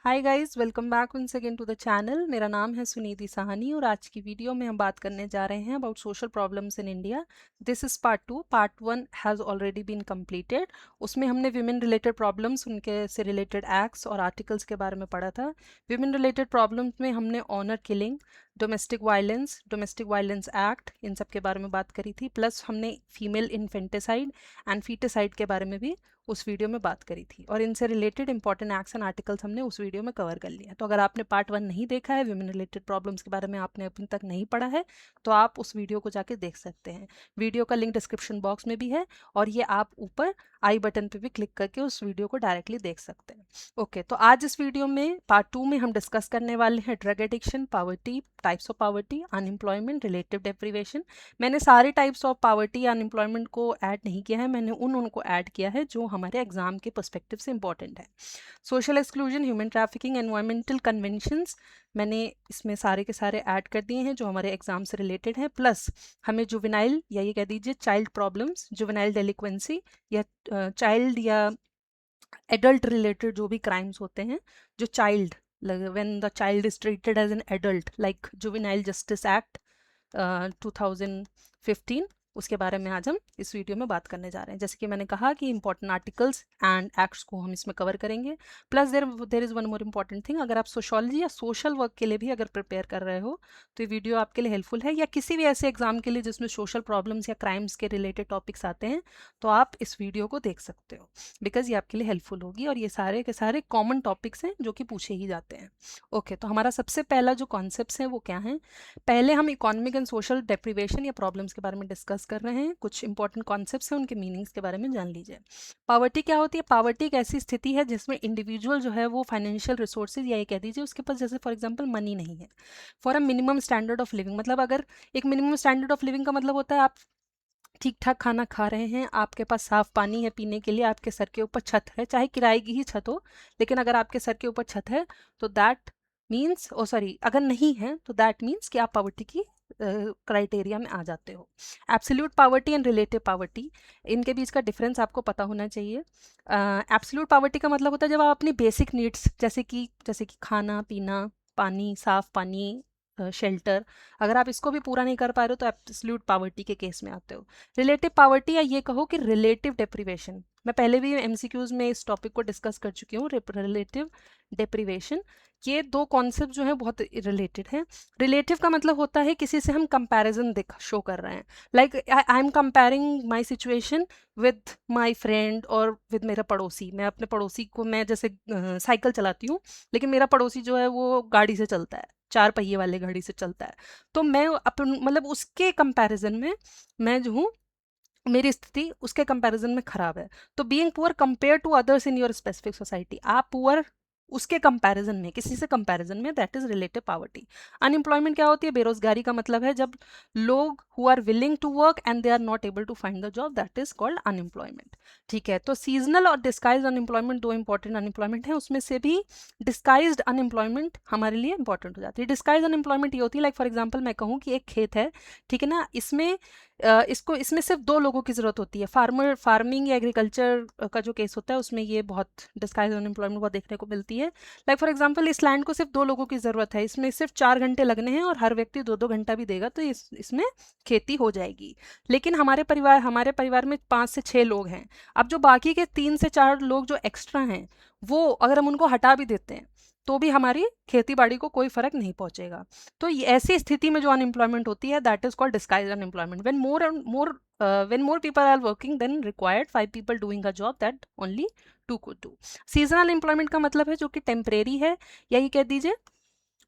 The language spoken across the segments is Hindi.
Hi guys, welcome back once again to the channel. मेरा नाम है सुनीति साहनी और आज की वीडियो में हम बात करने जा रहे हैं about social problems in India. This is part 2। Part 1 has already been completed. उसमें हमने विमेन रिलेटेड प्रॉब्लम्स, उनके से रिलेटेड एक्ट्स और आर्टिकल्स के बारे में पढ़ा था। विमेन रिलेटेड प्रॉब्लम्स में हमने honour killing, domestic violence act, इन सब के बारे में बात करी थी। प्लस हमने फीमेल इन्फेंटिसाइड एंड फीटिसाइड के बारे में भी उस वीडियो में बात करी थी और इनसे related important acts and articles हमने उस वीडियो में कवर कर लिया। तो अगर आपने पार्ट 1 नहीं देखा है, विमेन रिलेटेड प्रॉब्लम्स के बारे में आपने अभी तक नहीं पढ़ा है, तो आप उस वीडियो को जाके देख सकते हैं। वीडियो का लिंक डिस्क्रिप्शन बॉक्स में भी है और ये आप ऊपर आई बटन पे भी क्लिक करके उस वीडियो को डायरेक्टली देख सकते हैं। ओके, तो आज इस वीडियो में पार्ट 2 में हम डिस्कस करने वाले हैं drug addiction, poverty, types of poverty, unemployment, relative deprivation. मैंने सारे टाइप्स ऑफ पावर्टी अनएम्प्लॉयमेंट को ऐड नहीं किया है, मैंने उनको ऐड किया है जो हमारे एग्जाम के पर्सपेक्टिव से इंपॉर्टेंट है। Social exclusion, human trafficking, environmental conventions, मैंने इसमें सारे के सारे ऐड कर दिए हैं जो हमारे एग्जाम से रिलेटेड हैं। प्लस हमें जुवेनाइल या ये कह दीजिए चाइल्ड प्रॉब्लम्स, जुवेनाइल डेलिक्वेंसी या चाइल्ड या एडल्ट रिलेटेड जो भी क्राइम्स होते हैं, जो child, when the child is treated as an adult, like juvenile justice act 2015, उसके बारे में आज हम इस वीडियो में बात करने जा रहे हैं। जैसे कि मैंने कहा कि इंपॉर्टेंट आर्टिकल्स एंड एक्ट्स को हम इसमें कवर करेंगे। Plus there is one more important thing, अगर आप सोशोलॉजी या सोशल वर्क के लिए भी अगर प्रिपेयर कर रहे हो तो ये वीडियो आपके लिए हेल्पफुल है, या किसी भी ऐसे एग्जाम के लिए जिसमें सोशल प्रॉब्लम्स या क्राइम्स के रिलेटेड टॉपिक्स आते हैं, तो आप इस वीडियो को देख सकते हो बिकॉज ये आपके लिए हेल्पफुल होगी और ये सारे के सारे कॉमन टॉपिक्स हैं जो कि पूछे ही जाते हैं। ओके, तो हमारा सबसे पहला जो कॉन्सेप्ट है वो क्या है? पहले हम इकोनॉमिक एंड सोशल डेप्रिवेशन या प्रॉब्लम्स के बारे में डिस्कस कर रहे हैं। कुछ इंपॉर्टेंट कॉन्सेप्ट्स हैं, उनके मीनिंग्स के बारे में जान लीजिए। पावर्टी क्या होती है? पावर्टी एक ऐसी स्थिति है जिसमें इंडिविजुअल जो है वो फाइनेंशियल रिसोर्सेज या ये कह दीजिए उसके पास जैसे फॉर एग्जांपल मनी नहीं है for a minimum standard of living. मतलब अगर एक मिनिमम स्टैंडर्ड ऑफ लिविंग का मतलब होता है आप ठीक ठाक खाना खा रहे हैं, आपके पास साफ पानी है पीने के लिए, आपके सर के ऊपर छत है, चाहे किराए की ही छत हो, लेकिन अगर आपके सर के ऊपर छत है तो दैट मीन्स, ओ सॉरी, अगर नहीं है तो दैट मीन्स कि आप पावर्टी की क्राइटेरिया में आ जाते हो। Absolute poverty and relative poverty, इनके बीच का डिफरेंस आपको पता होना चाहिए। एब्सोल्यूट पावर्टी का मतलब होता है जब आप अपनी बेसिक नीड्स जैसे कि खाना पीना, पानी, साफ पानी, शेल्टर, अगर आप इसको भी पूरा नहीं कर पा रहे हो तो एब्सोल्यूट पावर्टी के केस में आते हो। रिलेटिव पावर्टी या ये कहो कि रिलेटिव डेप्रिवेशन, मैं पहले भी एमसीक्यूज में इस टॉपिक को डिस्कस कर चुकी हूँ। रिलेटिव डेप्रिवेशन, ये दो कॉन्सेप्ट जो है बहुत रिलेटेड है। रिलेटिव का मतलब होता है किसी से हम कंपैरिजन शो कर रहे हैं, like I am comparing my situation with my friend और विद मेरा पड़ोसी। मैं अपने पड़ोसी को, मैं जैसे साइकिल चलाती हूँ लेकिन मेरा पड़ोसी जो है वो गाड़ी से चलता है, 4 पहिए वाले गाड़ी से चलता है, तो मैं अपन मतलब उसके कंपैरिजन में मैं जो हूँ, मेरी स्थिति उसके कंपैरिजन में खराब है। तो being poor compare to others in your specific society, आप पुअर उसके कंपैरिजन में, किसी से कंपैरिजन में, that is relative poverty. Unemployment क्या होती है? बेरोजगारी का मतलब है जब लोग who are willing to work and they are not able to find the job, that is called unemployment. ठीक है, तो सीजनल और डिस्गाइज्ड अनएम्प्लॉयमेंट दो इंपॉर्टेंट अनएम्प्लॉयमेंट है, उसमें से भी डिस्गाइज्ड अनएम्प्लॉयमेंट हमारे लिए इंपॉर्टेंट हो जाती है। डिस्गाइज्ड अनएम्प्लॉयमेंट ये होती है, लाइक फॉर एग्जाम्पल मैं कहूँ कि एक खेत है, ठीक है ना, इसमें सिर्फ 2 लोगों की ज़रूरत होती है। फार्मिंग या एग्रीकल्चर का जो केस होता है उसमें ये बहुत डिस्गाइज्ड अनएम्प्लॉयमेंट बहुत देखने को मिलती है। लाइक फॉर एग्जांपल इस लैंड को सिर्फ 2 लोगों की ज़रूरत है, इसमें सिर्फ 4 घंटे लगने हैं और हर व्यक्ति 2-2 घंटा भी देगा तो इसमें खेती हो जाएगी। लेकिन हमारे परिवार में 5 से 6 लोग हैं। अब जो बाकी के 3 से 4 लोग जो एक्स्ट्रा हैं, वो अगर हम उनको हटा भी देते हैं तो भी हमारी खेती बाड़ी को कोई फर्क नहीं पहुंचेगा। तो ऐसी स्थिति में जो अनएम्प्लॉयमेंट होती है, that is called disguised unemployment. when more people are working then required 5 people doing a job that only 2 could do. Seasonal employment का मतलब है जो कि टेम्परेरी है, यही कह दीजिए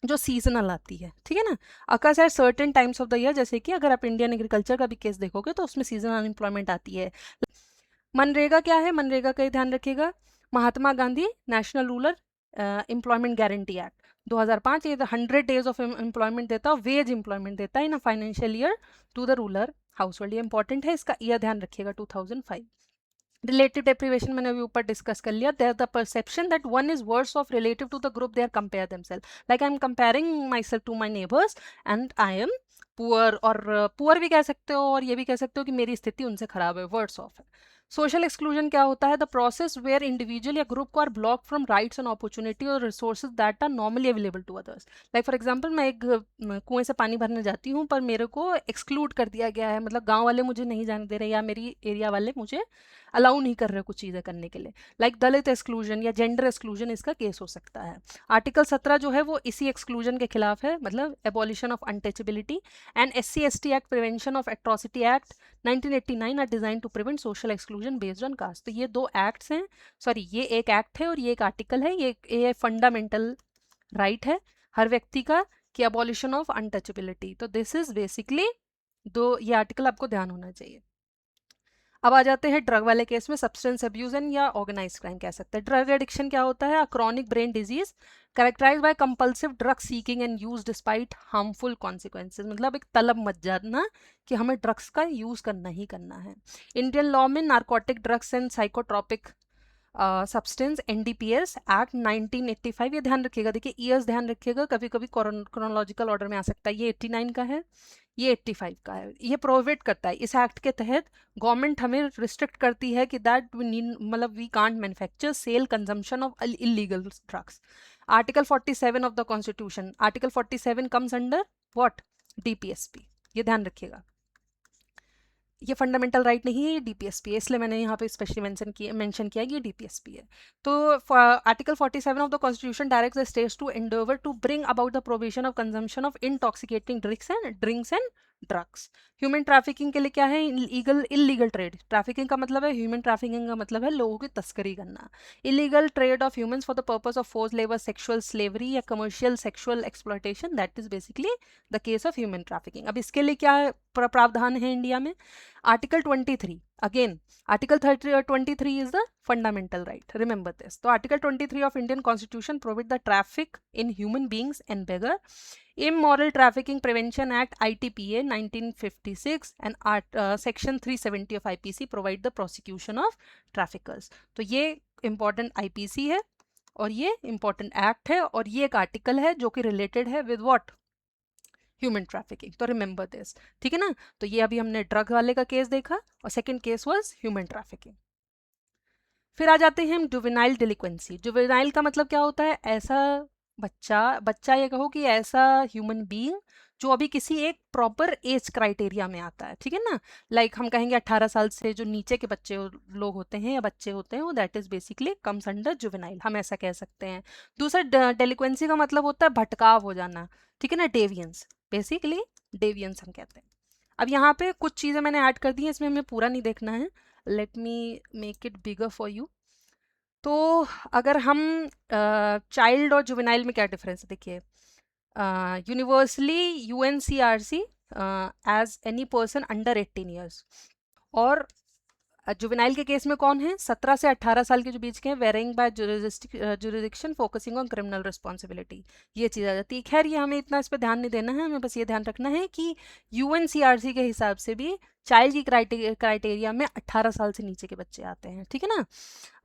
जो सीजनल आती है, ठीक है ना, occurs at certain times of the year. जैसे कि अगर आप इंडियन एग्रीकल्चर का भी केस देखोगे तो उसमें सीजनल अनएम्प्लॉयमेंट आती है। मनरेगा क्या है? मनरेगा का ध्यान रखिएगा, Mahatma Gandhi national rural employment guarantee act 2005, ये 100 डेज ऑफ एम्प्लॉयमेंट देता है, वेज एम्प्लॉयमेंट देता है in a financial year to the rural household. ये इंपॉर्टेंट है, इसका ईयर ध्यान रखिएगा 2005। रिलेटिव डेप्रिवेशन मैंने अभी ऊपर डिस्कस कर लिया, there the perception that one is worse off relative to the group they are compare themself, like I am comparing myself to my neighbours and I am poor, और पुअर भी कह सकते हो और ये भी कह सकते हो कि मेरी स्थिति उनसे खराब है, वर्ड्स ऑफ है। सोशल एक्सक्लूजन क्या होता है? द प्रोसेस वेयर इंडिविजुअल या ग्रुप को are block from rights and opportunity और resources that are normally available to others. Like for example, मैं एक कुएं से पानी भरने जाती हूँ पर मेरे को एक्सक्लूड कर दिया गया है, मतलब गांव वाले मुझे नहीं जाने दे रहे या मेरी एरिया वाले मुझे अलाउ नहीं कर रहे कुछ चीज़ें करने के लिए। लाइक दलित एक्सक्लूजन या जेंडर एक्सक्लूजन इसका केस हो सकता है। आर्टिकल 17 जो है वो इसी एक्सक्लूजन के खिलाफ है, मतलब abolition of untouchability. And SC/ST act, prevention of atrocity act 1989 are design to prevent social exclusion based on caste. तो ये दो एक्ट्स हैं, सॉरी ये एक एक्ट है और ये एक आर्टिकल है। ये फंडामेंटल राइट है हर व्यक्ति का कि अबॉलिशन ऑफ अनटचेबिलिटी। तो दिस इज बेसिकली दो, ये आर्टिकल आपको ध्यान होना चाहिए। अब आ जाते हैं ड्रग वाले केस में, सब्सटेंस अब्यूज एंड या ऑर्गेनाइज क्राइम कह सकते हैं। ड्रग एडिक्शन क्या होता है? Chronic brain disease characterise by compulsive drug seeking and use despite harmful consequences, मतलब एक तलब मच जाना कि हमें ड्रग्स का यूज करना ही करना है। इंडियन लॉ में narcotic drugs and psychotropic substance NDPS act 1985, ये ध्यान रखिएगा। देखिए ईयर्स ध्यान रखिएगा, कभी कभी क्रोनोलॉजिकल ऑर्डर में आ सकता है। ये 89 का है, ये 85 का है। ये प्रोहिबिट करता है, इस एक्ट के तहत गवर्नमेंट हमें रिस्ट्रिक्ट करती है कि दैट मतलब we can't manufacture sale consumption of illegal drugs. Article 47 of the constitution, article 47 comes under what? DPSP, ये ध्यान रखिएगा। ये फंडामेंटल राइट नहीं है, ये DPSP है, इसलिए मैंने यहाँ पे स्पेशली मेंशन किया कि ये DPSP है। तो article 47 of the constitution directs the states to endeavour to bring about the provision of consumption of intoxicating drinks and drugs. Human trafficking के लिए क्या है? Illegal trade. ट्रैफिकिंग का मतलब है, ह्यूमन ट्रैफिकिंग का मतलब है लोगों की तस्करी करना। Illegal trade of humans for the purpose of force labour, sexual slavery या commercial sexual exploitation, that is basically the case of human trafficking. अब इसके लिए क्या प्रावधान है इंडिया में? Article 23, again article 23 is the fundamental right, remember this। तो article 23 of Indian Constitution prohibit the traffic in human beings and beggar। Immoral Trafficking Prevention Act ITPA 1956 and section 370 of IPC provide the prosecution of traffickers। तो ये important IPC है और ये important act है और ये एक आर्टिकल है जो कि related है with what? Human trafficking. तो रिमेंबर दिस, ठीक है ना। तो ये अभी हमने ड्रग वाले का केस देखा और second case was human trafficking. फिर आ जाते हैं हम जुवेनाइल डिलिक्वेंसी। जुवेनाइल का मतलब क्या होता है? ऐसा बच्चा ये कहो कि ऐसा ह्यूमन बीइंग जो अभी किसी एक प्रॉपर एज क्राइटेरिया में आता है, ठीक है ना। लाइक हम कहेंगे 18 साल से जो नीचे के बच्चे लोग होते हैं या बच्चे होते हैं वो that is basically comes under juvenile, हम ऐसा कह सकते हैं। दूसरा डेलिक्वेंसी का मतलब होता है भटकाव हो जाना, ठीक है ना, डेवियंस, बेसिकली डेवियंस हम कहते हैं। अब यहाँ पे कुछ चीज़ें मैंने ऐड कर दी हैं, इसमें हमें पूरा नहीं देखना है, let me make it bigger for you. तो अगर हम चाइल्ड और जुवेनाइल में क्या डिफरेंस है, देखिए universally UNCRC age any person under 18 years, और जुवेनाइल के केस में कौन है? 17 से 18 साल के जो बीच के हैं, varying by jurisdiction focusing on criminal responsibility, ये चीज़ आ जाती है। खैर ये हमें इतना इस पर ध्यान नहीं देना है, हमें बस ये ध्यान रखना है कि UNCRC के हिसाब से भी चाइल्ड की क्राइटेरिया में 18 साल से नीचे के बच्चे आते हैं, ठीक है ना।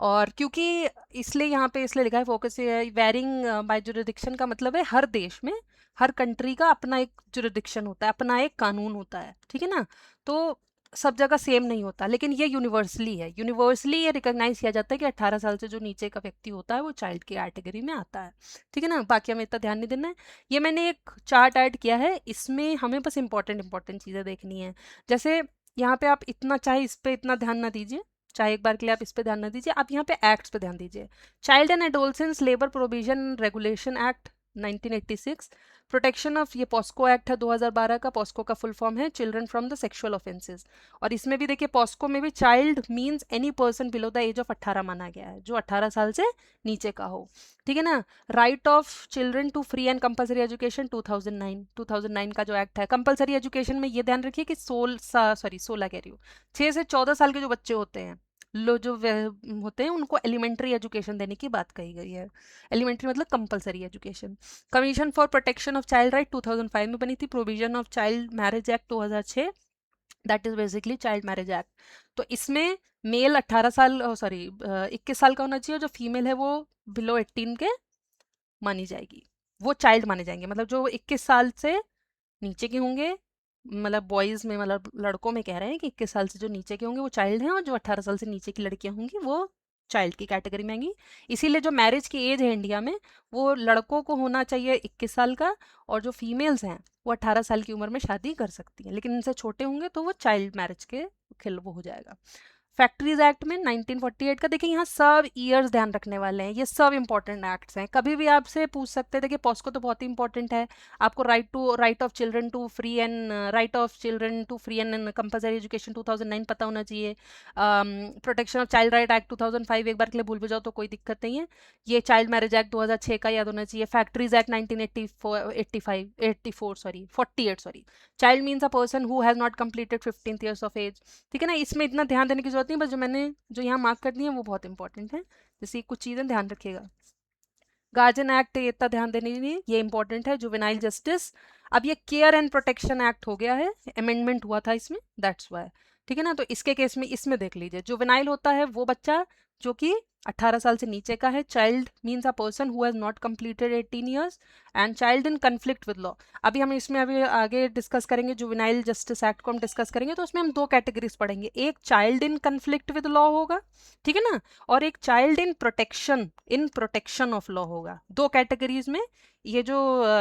और क्योंकि इसलिए यहाँ पे इसलिए लिखा है फोकस वेरिंग बाय जुरिडिक्शन का मतलब है हर देश में, हर कंट्री का अपना एक जुरिडिक्शन होता है, अपना एक कानून होता है, ठीक है ना। तो सब जगह सेम नहीं होता, लेकिन ये यूनिवर्सली है, यूनिवर्सली ये रिकॉग्नाइज किया जाता है कि 18 साल से जो नीचे का व्यक्ति होता है वो चाइल्ड की कैटेगरी में आता है, ठीक है ना। बाकी हमें इतना ध्यान नहीं देना है। ये मैंने एक चार्ट ऐड किया है, इसमें हमें बस इंपॉर्टेंट चीज़ें देखनी है। जैसे यहाँ पे आप इतना चाहे इस पे इतना ध्यान ना दीजिए, चाहे एक बार के लिए आप इस पे ध्यान ना दीजिए, आप यहाँ पे एक्ट्स पे ध्यान दीजिए। Child and adolescence labour provision regulation act 1986, protection of, ये पॉस्को एक्ट है 2012 का, पॉस्को का फुल फॉर्म है children from the sexual offences. और इसमें भी देखिए पॉस्को में भी child means any person below the age of 18 माना गया है, जो 18 साल से नीचे का हो, ठीक है ना। Right of children to free and compulsory education 2009 का जो एक्ट है, कंपलसरी एजुकेशन में ये ध्यान रखिए कि 16 कह रही हूँ, 6 से 14 साल के जो बच्चे होते हैं, जो होते हैं उनको एलिमेंट्री एजुकेशन देने की बात कही गई है। एलिमेंट्री मतलब compulsory education. Commission for protection of child right 2005 में बनी थी। Provision of child marriage act 2006, that is basically child marriage act. तो इसमें मेल 18 साल 21 साल का होना चाहिए, जो फीमेल है वो बिलो 18 के मानी जाएगी, वो चाइल्ड माने जाएंगे, मतलब जो 21 साल से नीचे के होंगे मतलब बॉयज़ में, मतलब लड़कों में कह रहे हैं कि 21 साल से जो नीचे के होंगे वो चाइल्ड हैं, और जो 18 साल से नीचे की लड़कियां होंगी वो चाइल्ड की कैटेगरी में आएंगी। इसीलिए जो मैरिज की एज है इंडिया में, वो लड़कों को होना चाहिए 21 साल का, और जो फीमेल्स हैं वो 18 साल की उम्र में शादी कर सकती हैं, लेकिन इनसे छोटे होंगे तो वो चाइल्ड मैरिज के खिल वो हो जाएगा। फैक्ट्रीज एक्ट में 1948 का, देखिए यहाँ सब ईयर्स ध्यान रखने वाले हैं, ये सब इंपॉर्टेंट एक्ट्स हैं। कभी भी आपसे पूछ सकते हैं, देखिए पॉस्को तो बहुत ही इंपॉर्टेंट है, आपको right of children to free and compulsory education 2009 पता होना चाहिए। Protection of child right act 2005 एक बार के लिए भूल भी जाओ तो कोई दिक्कत नहीं है। ये चाइल्ड मैरिज एक्ट 2006 का याद होना चाहिए। Factories act 1948 sorry. Child means a person who has not completed 15 years of age. ठीक है ना, इसमें इतना ध्यान देने की जरूरत नहीं, बस जो यहाँ मार्क कर दी है वो बहुत इंपॉर्टेंट है। जैसे कुछ चीज़ें ध्यान रखिएगा। गार्जियन एक्ट ये इतना ध्यान देने नहीं, ये इंपॉर्टेंट है। जुवेनाइल जस्टिस, अब ये केयर एंड प्रोटेक्शन एक्ट हो गया है, अमेंडमेंट हुआ था इसमें, दैट्स वाई। ठीक है ना, तो इसके केस में इसमें देख लीजिए, जुवेनाइल होता है वो बच्चा जो कि 18 साल से नीचे का है। Child means a person who has not completed 18 years, and child in conflict with law. अभी हम इसमें अभी आगे डिस्कस करेंगे, जुवेनाइल जस्टिस एक्ट को हम डिस्कस करेंगे, तो उसमें हम दो कैटेगरीज पढ़ेंगे, एक child in conflict with law होगा, ठीक है ना, और एक child in protection of law होगा। दो कैटेगरीज में ये जो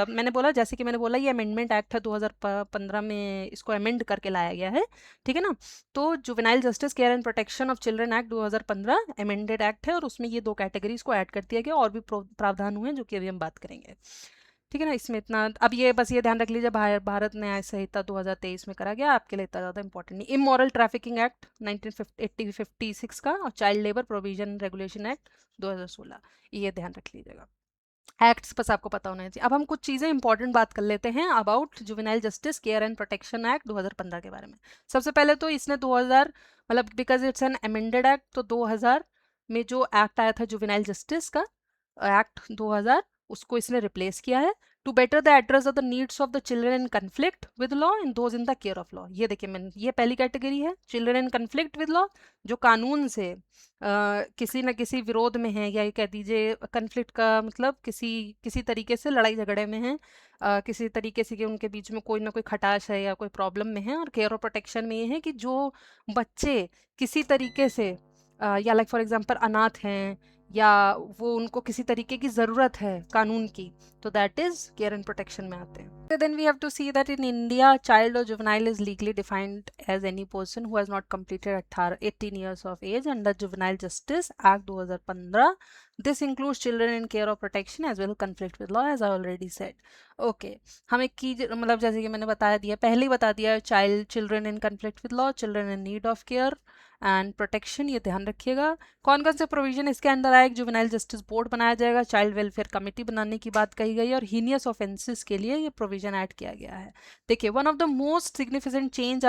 मैंने बोला, जैसे कि मैंने बोला ये अमेंडमेंट एक्ट है 2015 में, इसको अमेंड करके लाया गया है। ठीक है ना, तो juvenile justice care and protection of children act 2015 amended act है, और उसमें ये दो कैटेगरीज को ऐड कर दिया गया, और भी प्रावधान हुए हैं जो कि अभी हम बात करेंगे। ठीक है ना, इसमें इतना अब ये बस ये ध्यान रख लीजिए, भारत न्याय संहिता 2023 में करा गया, आपके लिए इतना ज़्यादा इंपॉर्टेंट नहीं। इमोरल ट्रैफिकिंग एक्ट 1956 का, और child labour provision regulation act 2016, ये ध्यान रख लीजिएगा। एक्ट्स बस आपको पता होना चाहिए। अब हम कुछ चीज़ें इंपॉर्टेंट बात कर लेते हैं about juvenile justice care and protection act 2015 के बारे में। सबसे पहले तो इसने 2000 मतलब because it's an amended act, तो 2000 में जो एक्ट आया था जुवेनाइल जस्टिस का एक्ट 2000, उसको इसने रिप्लेस किया है। To better the address of the needs of the children in conflict with law and those in the care of law. ये देखिए मैंने, ये पहली कैटेगरी है, children in conflict with law, जो कानून से किसी न किसी विरोध में है, या ये कह दीजिए कन्फ्लिक्ट का मतलब किसी तरीके से लड़ाई झगड़े में है, किसी तरीके से कि उनके बीच में कोई ना कोई खटाश है या कोई प्रॉब्लम में है। और केयर और प्रोटेक्शन में ये है कि जो बच्चे किसी तरीके से या लाइक फॉर एग्जांपल अनाथ हैं, या वो उनको किसी तरीके की ज़रूरत है कानून की, तो that is care and protection में आते हैं। Then we have to see that in India child और juvenile is legally defined as any person who has not completed 18 years of age under juvenile justice act 2015। This includes children in care और protection as well conflict with law, as I already said. Okay, हमें की मतलब जैसे कि मैंने बताया दिया, पहले ही बता दिया, children in conflict with law, children in need of care and protection, ये ध्यान रखिएगा। कौन कौन से प्रोविजन इसके अंदर आए? जुवेनाइल जस्टिस बोर्ड बनाया जाएगा, चाइल्ड वेलफेयर कमेटी बनाने की बात कही गई है, और हीनियस ऑफेंसेस के लिए ये प्रोविजन ऐड किया गया है। देखिए, one of the most significant change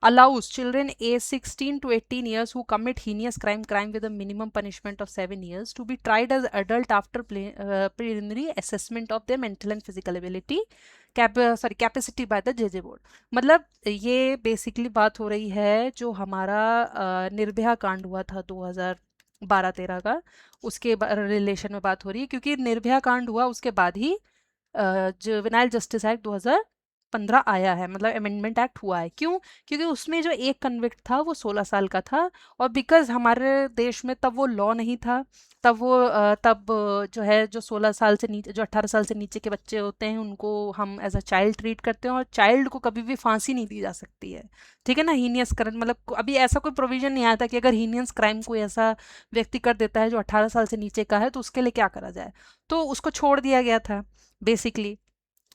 allows children aged 16 to 18 years who commit heinous crime with a minimum punishment of 7 years to be tried as adult after preliminary assessment of their mental and physical ability capacity by the JJ board. मतलब ये बेसिकली बात हो रही है जो हमारा निर्भया कांड हुआ था 2012-13 का, उसके रिलेशन में बात हो रही है, क्योंकि निर्भया कांड हुआ उसके बाद ही जुवेनाइल जस्टिस एक्ट 2015 आया है, मतलब अमेंडमेंट एक्ट हुआ है। क्यों? क्योंकि उसमें जो एक कन्विक्ट था वो 16 साल का था, और बिकॉज हमारे देश में तब वो लॉ नहीं था, तब जो है जो 16 साल से नीचे, जो 18 साल से नीचे के बच्चे होते हैं उनको हम एज अ चाइल्ड ट्रीट करते हैं, और चाइल्ड को कभी भी फांसी नहीं दी जा सकती है। ठीक है ना, हीनियस क्राइम मतलब अभी ऐसा कोई प्रोविजन नहीं आया था कि अगर हीनियस क्राइम कोई ऐसा व्यक्ति कर देता है जो 18 साल से नीचे का है तो उसके लिए क्या करा जाए, तो उसको छोड़ दिया गया था बेसिकली,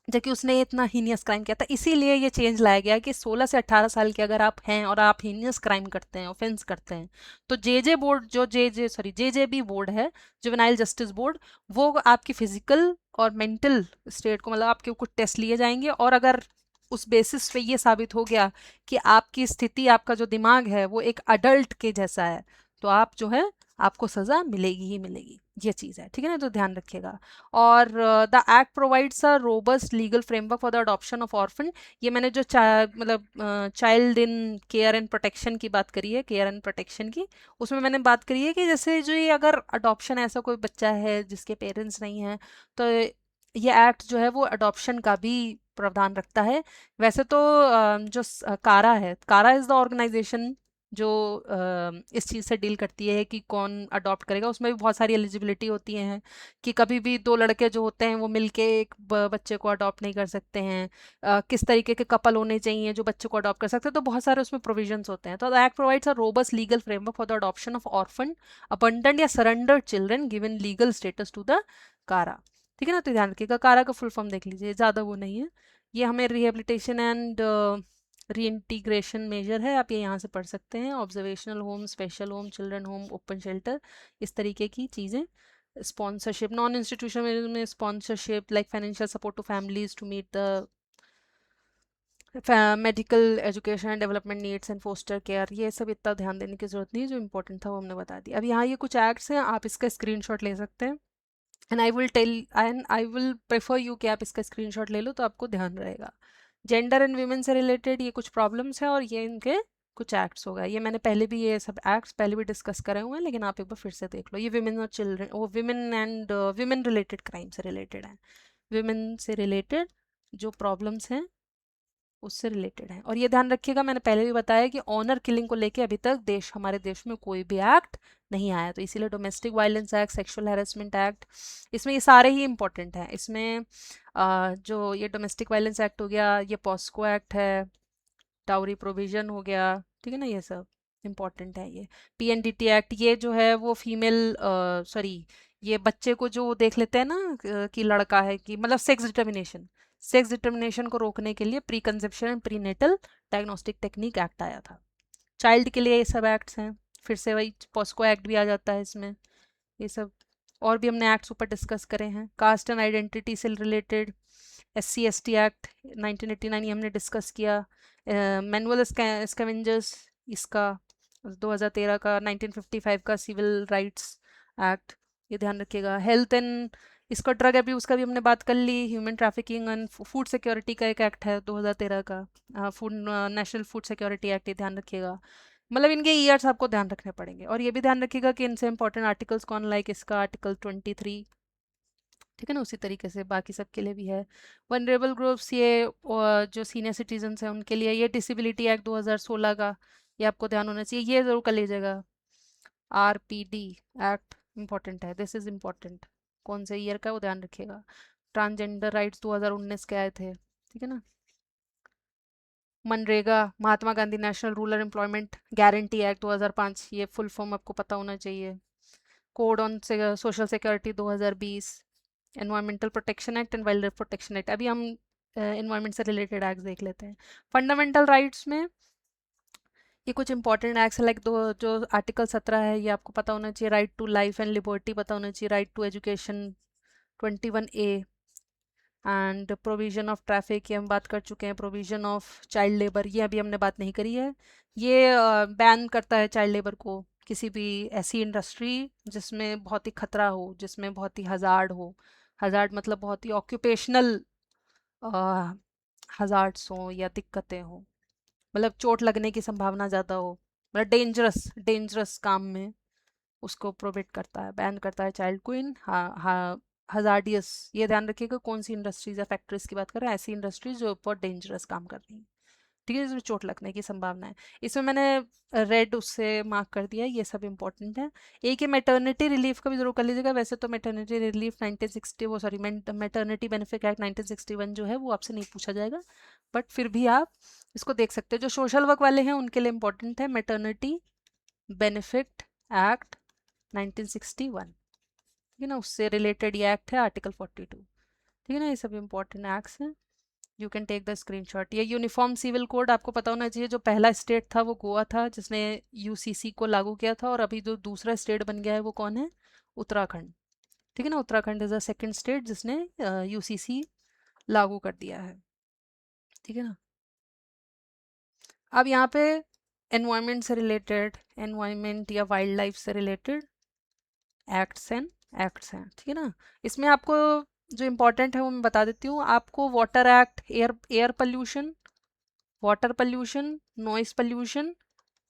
जबकि उसने इतना हीनियस क्राइम किया था। इसीलिए ये चेंज लाया गया कि 16 से 18 साल के अगर आप हैं और आप हीनियस क्राइम करते हैं, ऑफेंस करते हैं, तो जेजेबी बोर्ड है, जुवेनाइल जस्टिस बोर्ड, वो आपकी फिजिकल और मेंटल स्टेट को, मतलब आपके कुछ टेस्ट लिए जाएंगे, और अगर उस बेसिस पे ये साबित हो गया कि आपकी स्थिति, आपका जो दिमाग है वो एक अडल्ट के जैसा है, तो आप जो है आपको सज़ा मिलेगी ही मिलेगी, ये चीज़ है। ठीक है ना, तो ध्यान रखिएगा। और the act provides a robust legal framework for the adoption of orphan. ये मैंने जो मतलब child in care and protection की बात करी है, केयर एंड प्रोटेक्शन की, उसमें मैंने बात करी है कि जैसे जो ये अगर अडॉप्शन ऐसा कोई बच्चा है जिसके पेरेंट्स नहीं हैं, तो ये एक्ट जो है वो अडॉप्शन का भी प्रावधान रखता है। वैसे तो जो कारा है, कारा इज़ द ऑर्गेनाइजेशन जो इस चीज़ से डील करती है कि कौन अडॉप्ट करेगा। उसमें भी बहुत सारी एलिजिबिलिटी होती हैं कि कभी भी दो लड़के जो होते हैं वो मिलके एक बच्चे को अडॉप्ट नहीं कर सकते हैं, किस तरीके के कपल होने चाहिए जो बच्चे को अडॉप्ट कर सकते हैं। तो बहुत सारे उसमें प्रोविजंस होते हैं। तो the act provides a robust legal framework for the adoption of orphan, abandoned या surrendered children given legal status to the CARA. ठीक है ना। तो ध्यान रखिएगा, कारा का फुल फॉर्म देख लीजिए, ज़्यादा वो नहीं है। ये हमें रिहेबिलिटेशन एंड रीइंटीग्रेशन मेजर है, आप ये यहाँ से पढ़ सकते हैं। Observational home, special home, children home, open shelter, इस तरीके की चीज़ें। स्पॉन्सरशिप, नॉन इंस्टीट्यूशनल में sponsorship like financial support to families to meet the medical education and development needs and foster care, ये सब इतना ध्यान देने की जरूरत नहीं है, जो इंपॉर्टेंट था वो हमने बता दिया। अब यहाँ ये कुछ एक्ट्स हैं, आप इसका स्क्रीनशॉट ले सकते हैं and I will prefer you कि आप इसका स्क्रीनशॉट ले लो तो आपको ध्यान रहेगा। जेंडर एंड वीमेन से रिलेटेड ये कुछ प्रॉब्लम्स हैं और ये इनके कुछ एक्ट्स हो गए। ये मैंने पहले भी, ये सब एक्ट्स पहले भी डिस्कस करे हुए हैं, लेकिन आप एक बार फिर से देख लो। ये विमेन और चिल्ड्रन, वो women and women related crime से रिलेटेड है। विमेन से रिलेटेड जो प्रॉब्लम्स हैं उससे रिलेटेड है। और ये ध्यान रखिएगा, मैंने पहले भी बताया कि ऑनर किलिंग को लेके अभी तक हमारे देश में कोई भी एक्ट नहीं आया। तो इसीलिए domestic violence act, sexual harassment act, इसमें ये सारे ही इंपॉर्टेंट हैं। इसमें जो ये डोमेस्टिक वायलेंस एक्ट हो गया, ये पॉस्को एक्ट है, टाउरी प्रोविजन हो गया, ठीक है ना, ये सब इम्पॉर्टेंट है। ये पीएनडीटी एक्ट, ये जो है वो फीमेल सॉरी, ये बच्चे को जो देख लेते हैं ना कि लड़का है, कि मतलब सेक्स डिटर्मिनेशन को रोकने के लिए preconception and prenatal diagnostic technique act आया था। चाइल्ड के लिए ये सब एक्ट्स हैं। फिर से वही पॉस्को एक्ट भी आ जाता है इसमें। ये सब और भी हमने एक्ट्स ऊपर डिस्कस करे हैं। कास्ट एंड आइडेंटिटी से रिलेटेड SC/ST एक्ट 1989 ये हमने डिस्कस किया। मैनुअल स्कैवेंजर्स इसका 2013 का, 1955 का सिविल राइट्स एक्ट, ये ध्यान रखिएगा। हेल्थ एंड इसका ड्रग अब्यूज़ का भी हमने बात कर ली। Human trafficking and food security का एक एक्ट है 2013 का, food national food security act, ये ध्यान रखिएगा। मतलब इनके ईयर्स आपको ध्यान रखने पड़ेंगे। और ये भी ध्यान रखिएगा कि इनसे इंपॉर्टेंट आर्टिकल्स कौन, लाइक इसका आर्टिकल 23, ठीक है ना। उसी तरीके से बाकी सब के लिए भी है। वनरेबल ग्रुप्स, ये जो सीनियर सिटीजन्स हैं उनके लिए। ये डिसेबिलिटी एक्ट 2016 का, ये आपको ध्यान होना चाहिए, ये ज़रूर कर लीजिएगा। RPD एक्ट इंपॉर्टेंट है, दिस इज़ इम्पॉर्टेंट। कौन से ईयर का वो ध्यान रखिएगा। ट्रांसजेंडर राइट्स 2019 के आए थे, ठीक है ना। MNREGA, Mahatma Gandhi national rural employment guarantee act 2005, ये फुल फॉर्म आपको पता होना चाहिए। Code on social security 2020, environmental protection act and wildlife protection act. अभी हम एनवायरमेंट से रिलेटेड एक्ट देख लेते हैं। फंडामेंटल राइट्स में ये कुछ इंपॉर्टेंट एक्ट्स लाइक दो, जो आर्टिकल 17 है ये आपको पता होना चाहिए। Right to life and liberty पता होना चाहिए। Right to education 21A, and provision of traffic, ये हम बात कर चुके हैं। प्रोविजन ऑफ चाइल्ड लेबर, ये अभी हमने बात नहीं करी है। ये बैन करता है चाइल्ड लेबर को, किसी भी ऐसी इंडस्ट्री जिसमें बहुत ही खतरा हो, जिसमें बहुत ही हजार्ड हो। हजार्ड मतलब बहुत ही ऑक्यूपेशनल हजार्ड्स हो या दिक्कतें हो, मतलब चोट लगने की संभावना ज़्यादा हो, मतलब डेंजरस डेंजरस काम में उसको प्रोहिबिट करता है, बैन करता है चाइल्ड को इन हजार्डियस। ये ध्यान रखिएगा कौन सी इंडस्ट्रीज या फैक्ट्रीज की बात कर रहे हैं, ऐसी इंडस्ट्रीज जो बहुत डेंजरस काम कर रही हैं, ठीक है, जिसमें चोट लगने की संभावना है। इसमें मैंने रेड उससे मार्क कर दिया है, ये सब इंपॉर्टेंट है। एक ये मैटर्निटी रिलीफ का भी जरूर कर लीजिएगा। वैसे तो मैटर्निटी रिलीफ 1960 वो सॉरी मैटर्निटी बेनिफिट एक्ट 1961 जो है वो आपसे नहीं पूछा जाएगा, बट फिर भी आप इसको देख सकते हैं। जो सोशल वर्क वाले हैं उनके लिए इंपॉर्टेंट है मैटर्निटी बेनिफिट एक्ट 1961, ठीक है ना, उससे रिलेटेड ये एक्ट है आर्टिकल 42, ठीक है ना। ये सब इंपॉर्टेंट एक्ट्स हैं, you can take the screenshot. ये यूनिफॉर्म सिविल कोड आपको पता होना चाहिए। जो पहला स्टेट था वो गोवा था जिसने UCC को लागू किया था, और अभी जो दूसरा स्टेट बन गया है वो कौन है, उत्तराखंड, ठीक है ना। Uttarakhand is a second state जिसने UCC लागू कर दिया है, ठीक है ना। अब यहाँ पे एनवायरनमेंट से रिलेटेड, एनवायरनमेंट या वाइल्ड लाइफ से रिलेटेड एक्ट्स हैं, ठीक है ना। इसमें आपको जो इम्पोर्टेंट है वो मैं बता देती हूँ आपको। Water act, air pollution, water pollution, noise pollution,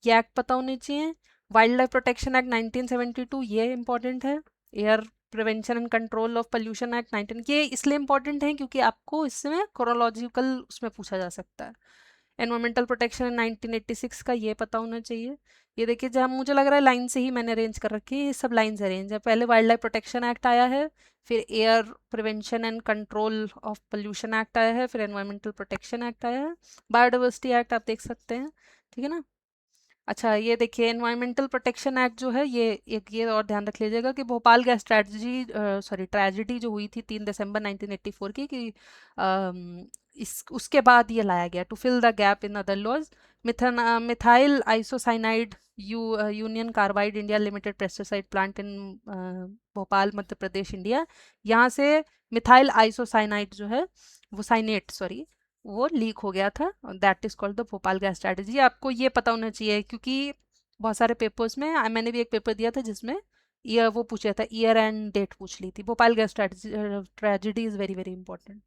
ये एक्ट पता होने चाहिए। वाइल्ड लाइफ प्रोटेक्शन एक्ट 1972, ये इंपॉर्टेंट है। Air prevention and control of pollution act 19, ये इसलिए इंपॉर्टेंट है क्योंकि आपको इसमें क्रोनोलॉजिकल उसमें पूछा जा सकता है। एनवायरमेंटल प्रोटेक्शन इन 1986 का ये पता होना चाहिए। ये देखिए, जहाँ मुझे लग रहा है लाइन से ही मैंने अरेंज कर रखी है, ये सब लाइन से अरेंज है। पहले वाइल्ड लाइफ प्रोटेक्शन एक्ट आया है, फिर air prevention and control of pollution act आया है, फिर एनवायरमेंटल प्रोटेक्शन एक्ट आया है, बायोडाइवर्सिटी एक्ट आप देख सकते हैं, ठीक है ना। अच्छा, ये देखिए एनवायरमेंटल प्रोटेक्शन एक्ट जो है, ये एक ये और ध्यान रख लीजिएगा कि भोपाल गैस ट्रेजिडी जो हुई थी 3 दिसंबर 1984 की, कि इस उसके बाद ये लाया गया to fill the gap in other laws. Methyl isocyanide union carbide India limited pesticide plant in Bhopal Madhya Pradesh India, यहाँ से मिथाइल आइसोसाइनाइड जो है वो साइनेट सॉरी वो लीक हो गया था, that is called the Bhopal gas strategy. आपको ये पता होना चाहिए क्योंकि बहुत सारे पेपर्स में, मैंने भी एक पेपर दिया था जिसमें ईयर वो पूछा था, ईयर एंड डेट पूछ ली थी। Bhopal gas tragedy is very very important.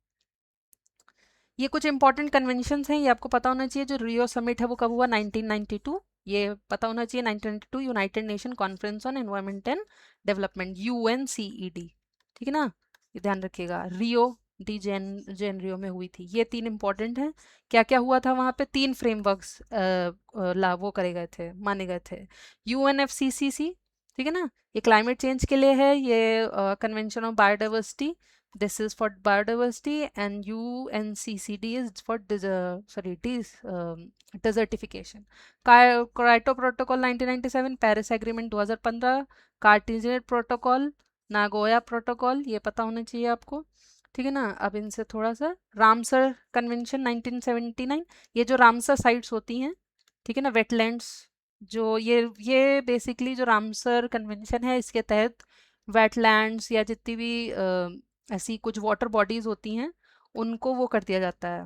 ये कुछ इंपॉर्टेंट कन्वेंशंस हैं, ये आपको पता होना चाहिए। जो रियो समिट है वो कब हुआ, 1992, ये पता होना चाहिए। 1992 United nation conference on environment and development, UNCED, ठीक है ना, ये ध्यान रखिएगा। रियो डी जेनरियो में हुई थी। ये 3 इंपॉर्टेंट हैं। क्या क्या हुआ था वहाँ पे, 3 फ्रेमवर्क्स वो करे गए थे, माने गए थे। UNFCCC, ठीक है ना, ये क्लाइमेट चेंज के लिए है। ये convention of biodiversity, this is for biodiversity, and UNCCD is for desertification. Kyoto Protocol 1997, Paris Agreement 2015, Cartagena protocol, Nagoya protocol, ये पता होना चाहिए आपको, ठीक है ना। अब इनसे थोड़ा सा, रामसर कन्वेंशन 1979, ये जो रामसर साइट्स होती हैं, ठीक है ना, वेटलैंड्स, जो ये बेसिकली जो रामसर कन्वेंशन है इसके तहत वेटलैंड्स या जितनी भी ऐसी कुछ वाटर बॉडीज होती हैं उनको वो कर दिया जाता है,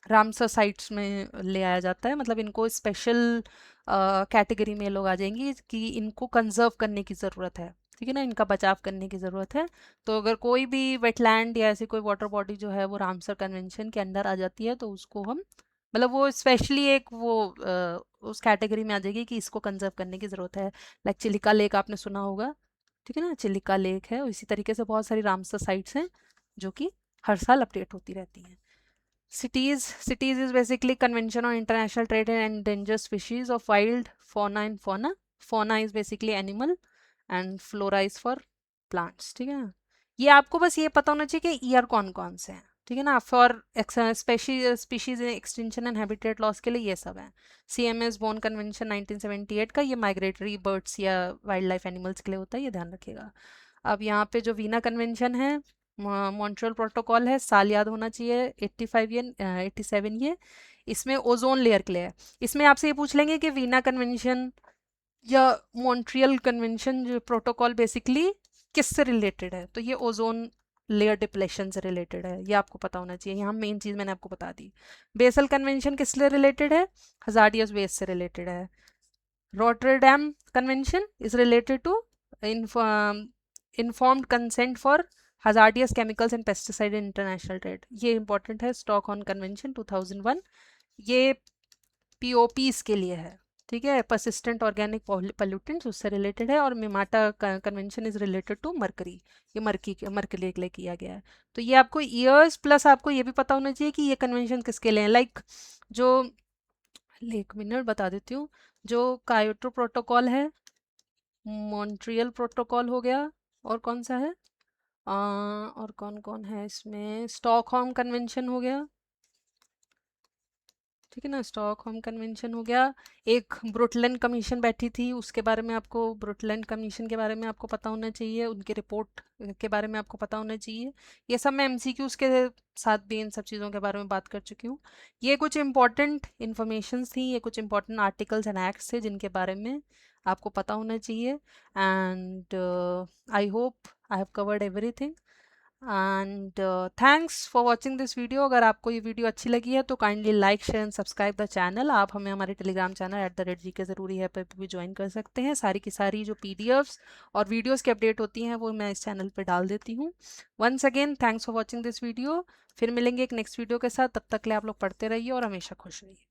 रामसर साइट्स में ले आया जाता है। मतलब इनको स्पेशल कैटेगरी में लोग आ जाएंगे कि इनको कंजर्व करने की ज़रूरत है, ठीक है ना, इनका बचाव करने की ज़रूरत है। तो अगर कोई भी वेटलैंड या ऐसी कोई वाटर बॉडी जो है वो रामसर कन्वेंशन के अंदर आ जाती है तो उसको हम, मतलब वो स्पेशली एक वो उस कैटेगरी में आ जाएगी कि इसको कंजर्व करने की ज़रूरत है। लाइक चिलिका लेक आपने सुना होगा, ठीक है ना, चिलिका लेक है। इसी तरीके से बहुत सारी रामसर साइट्स हैं जो कि हर साल अपडेट होती रहती हैं। cities is basically convention on international trade and endangered species of wild fauna and fauna is basically animal and flora is for plants, ठीक है ना। ये आपको बस ये पता होना चाहिए कि ईयर कौन कौन से हैं, ठीक है ना। For species extension and habitat loss के लिए ये सब है। CMS बोन कन्वेंशन 1978 का, ये माइग्रेटरी बर्ड्स या वाइल्ड लाइफ एनिमल्स के लिए होता है, ये ध्यान रखिएगा। अब यहाँ पे जो वीना कन्वेंशन है, मॉन्ट्रियल प्रोटोकॉल है, साल याद होना चाहिए, 87 ये, इसमें ओजोन लेयर के लिए है। इसमें आपसे ये पूछ लेंगे कि वीना कन्वेंशन या मॉन्ट्रियल कन्वेंशन जो प्रोटोकॉल बेसिकली किससे रिलेटेड है, तो ये ओजोन लेयर डिप्लेशन से रिलेटेड है, ये आपको पता होना चाहिए। यहाँ मेन चीज़ मैंने आपको बता दी। बेसल कन्वेंशन किससे रिलेटेड है, हजार्डियस वेस्ट से रिलेटेड है। Rotterdam convention is related to informed consent for hazardous chemicals and pesticide in international trade, ये इंपॉर्टेंट है। स्टॉकहोम कन्वेंशन 2001, ये POPs के लिए है, ठीक है, परसिस्टेंट ऑर्गेनिक पोल्यूटेंट्स, उससे रिलेटेड है। और Minamata convention is related to mercury, ये मरकरी के लिए किया गया है। तो ये आपको ईयर्स प्लस आपको ये भी पता होना चाहिए कि ये कन्वेंशन किसके लिए है। लाइक जो, एक मिनट बता देती हूँ, जो कायोटो प्रोटोकॉल है, मॉन्ट्रियल प्रोटोकॉल हो गया, और कौन सा है, और कौन कौन है इसमें, स्टॉकहोम कन्वेंशन हो गया, ठीक है ना, स्टॉकहोम कन्वेंशन हो गया। एक ब्रुटलैंड कमीशन बैठी थी, उसके बारे में आपको, ब्रुटलैंड कमीशन के बारे में आपको पता होना चाहिए, उनकी रिपोर्ट के बारे में आपको पता होना चाहिए। ये सब मैं MCQs के साथ भी इन सब चीज़ों के बारे में बात कर चुकी हूँ। ये कुछ इंपॉर्टेंट इन्फॉर्मेशंस थी, ये कुछ इंपॉर्टेंट आर्टिकल्स एंड एक्ट्स थे जिनके बारे में आपको पता होना चाहिए। And I hope I have covered everything, and thanks for watching this video. अगर आपको ये वीडियो अच्छी लगी है तो kindly like share and subscribe the channel. आप हमें हमारे टेलीग्राम चैनल @GK ज़रूरी है पर भी ज्वाइन कर सकते हैं। सारी की सारी जो PDFs और वीडियोस की अपडेट होती हैं वो मैं इस चैनल पर डाल देती हूँ। Once again thanks for watching this video. फिर मिलेंगे एक नेक्स्ट वीडियो के साथ, तब तक के लिए आप लोग पढ़ते रहिए और हमेशा खुश रहिए।